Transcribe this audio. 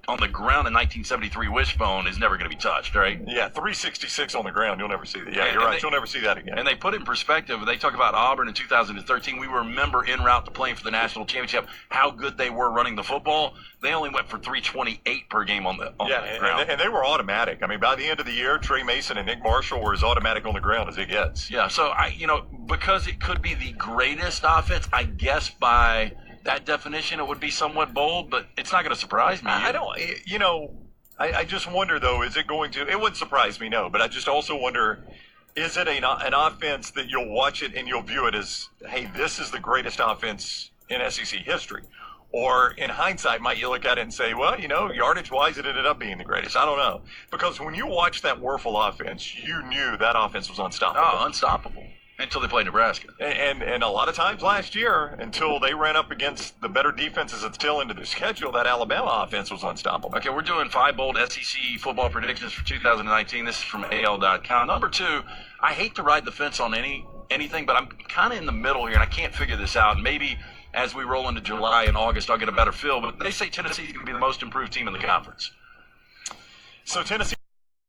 on the ground in 1973 Wishbone is never going to be touched, right? Yeah, 366 on the ground. You'll never see that. Yeah, And- you're and right. they- You'll never see that again. And they put in perspective, they talk about Auburn in 2013. We remember en route to playing for the national championship, how good they were running the football. They only went for 328 per game on the ground. And they were automatic. I mean, by the end of the year, Trey Mason and Nick Marshall were as automatic on the ground as it gets. Yeah, so because it could be the greatest offense, I guess by that definition it would be somewhat bold, but it's not going to surprise me. I don't, I just wonder, though, is it going to, it wouldn't surprise me, no, but I just also wonder, is it an offense that you'll watch it and you'll view it as, hey, this is the greatest offense in SEC history? Or in hindsight, might you look at it and say, well, yardage-wise, it ended up being the greatest. I don't know. Because when you watched that Werfel offense, you knew that offense was unstoppable. Oh, unstoppable. Until they played Nebraska. And a lot of times last year, until they ran up against the better defenses at the tail end of their schedule, that Alabama offense was unstoppable. Okay, we're doing 5 bold SEC football predictions for 2019. This is from AL.com. Number 2, I hate to ride the fence on anything, but I'm kind of in the middle here, and I can't figure this out. And maybe as we roll into July and August, I'll get a better feel. But they say Tennessee is going to be the most improved team in the conference. So Tennessee